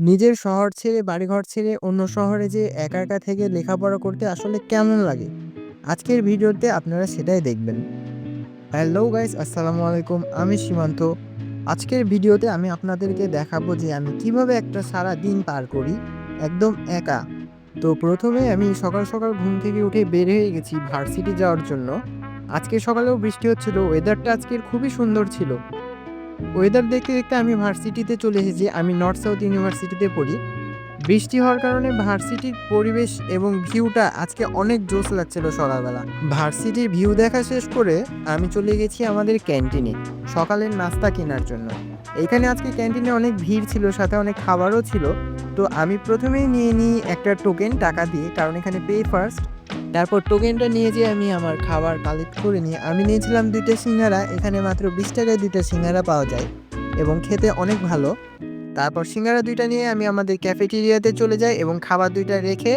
নিজের শহর ছেড়ে বাড়িঘর ছেড়ে অন্য শহরে যে একা একা থেকে লেখাপড়া করতে আসলে কেমন লাগে? আজকের ভিডিওতে আপনারা সেটাই দেখবেন। হ্যালো গাইস, আসসালামু আলাইকুম। আমি সীমান্ত। আজকের ভিডিওতে আমি আপনাদেরকে দেখাবো যে আমি কিভাবে একটা সারাদিন পার করি একদম একা। তো ১ম এ আমি সকাল, সকাল ঘুম থেকে উঠে বের হয়ে গেছি ভার্সিটি যাওয়ার জন্য। আজকে সকালেও বৃষ্টি হচ্ছিল। ওয়েদারটা আজকের খুবই সুন্দর ছিল। ওয়েদার দেখতে, দেখতে আমি ভার্সিটিতে চলে এসেছি। আমি নর্থ সাউথ ইউনিভার্সিটিতে পড়ি। বৃষ্টি হওয়ার কারণে ভার্সিটির পরিবেশ এবং ভিউটা আজকে অনেক জোশ লাগছিল সকালবেলা। ভার্সিটির ভিউ দেখা শেষ করে আমি চলে গেছি আমাদের ক্যান্টিনে সকালের নাস্তা কেনার জন্য। এখানে আজকে ক্যান্টিনে অনেক ভিড় ছিল, সাথে অনেক খাবারও ছিল। তো আমি প্রথমেই নিয়ে নিই একটা টোকেন টাকা দিয়ে, কারণ এখানে পে ফার্স্ট। তারপর টোকেনটা নিয়ে যেয়ে আমি আমার খাবার কালেক্ট করে নিয়ে আমি নিয়েছিলাম ২ টা সিঙ্গারা। এখানে মাত্র ২০ টাকায় ২ টা সিঙ্গারা পাওয়া যায় এবং খেতে অনেক ভালো। তারপর সিঙ্গারা ২ টা নিয়ে আমি আমাদের ক্যাফেটেরিয়াতে চলে যাই এবং খাবার ২ টা রেখে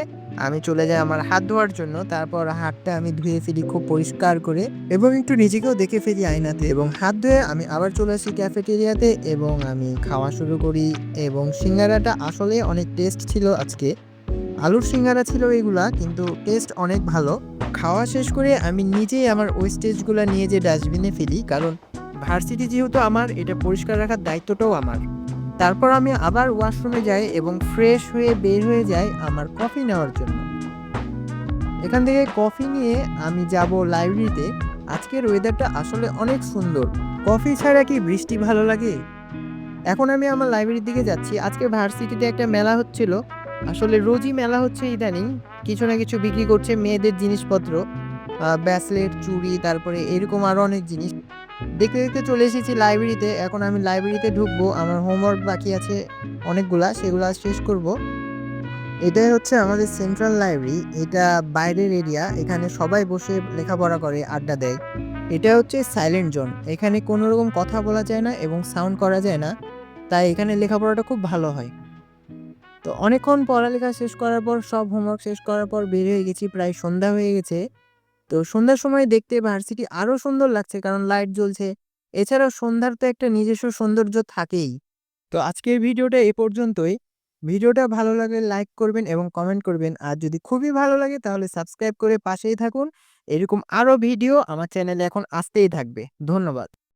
আমি চলে যাই আমার হাত ধোয়ার জন্য। তারপর হাতটা আমি ধুয়ে ফেলি খুব পরিষ্কার করে এবং একটু নিজেকেও দেখে ফেলি আয়নাতে এবং হাত ধুয়ে আমি আবার চলে আসি ক্যাফেটেরিয়াতে এবং আমি খাওয়া শুরু করি। এবং সিঙ্গারাটা আসলেই অনেক টেস্ট ছিল আজকে। আলুর সিঙ্গারা ছিল এগুলা, কিন্তু টেস্ট অনেক ভালো। খাওয়া শেষ করে আমি নিজেই আমার ওয়েস্টেজগুলা নিয়ে যেয়ে ডাস্টবিনে ফেলি, কারণ ভার্সিটি যেহেতু আমার, এটা পরিষ্কার রাখার দায়িত্বটাও আমার। তারপর আমি আবার ওয়াশরুমে যাই এবং ফ্রেশ হয়ে বের হয়ে যাই আমার কফি নেওয়ার জন্য। এখান থেকে কফি নিয়ে আমি যাব লাইব্রেরিতে। আজকের ওয়েদারটা আসলে অনেক সুন্দর। কফি ছাড়া কি বৃষ্টি ভালো লাগে? এখন আমি আমার লাইব্রেরির দিকে যাচ্ছি। আজকে ভার্সিটিতে একটা মেলা হচ্ছিল। আসলে রোজই মেলা হচ্ছে ইদানিং। কিছু না কিছু বিক্রি করছে মেয়েদের জিনিসপত্র। ব্রেসলেট, চুড়ি, তারপরে এরকম আরো অনেক জিনিস। দেখতে, দেখতে চলে এসেছি লাইব্রেরিতে। এখন আমি লাইব্রেরিতে ঢুকবো। আমার হোমওয়ার্ক বাকি আছে অনেকগুলা, সেগুলা শেষ করব। এটাই হচ্ছে আমাদের সেন্ট্রাল লাইব্রেরি। এটা বাইরের এরিয়া। এখানে সবাই বসে লেখাপড়া করে, আড্ডা দেয়। এটা হচ্ছে সাইলেন্ট জোন। এখানে কোনো রকম কথা বলা যায় না এবং সাউন্ড করা যায় না। তাই এখানে লেখাপড়াটা খুব ভালো হয়। তো অনেকক্ষণ পড়ালেখা শেষ করার পর, সব হোমওয়ার্ক শেষ করার পর বের হয়ে গেছি। প্রায় সন্ধ্যা হয়ে গেছে। তো সন্ধ্যার সময় দেখতে ভার্সিটি আরো সুন্দর লাগছে, কারণ লাইট জ্বলছে। এছাড়াও সন্ধ্যার তো একটা নিজস্ব সৌন্দর্য থাকেই। তো আজকের ভিডিওটা এ পর্যন্তই। ভিডিওটা ভালো লাগলে লাইক করবেন এবং কমেন্ট করবেন। আর যদি খুবই ভালো লাগে তাহলে সাবস্ক্রাইব করে পাশেই থাকুন। এরকম আরো ভিডিও আমার চ্যানেলে এখন আসতেই থাকবে। ধন্যবাদ।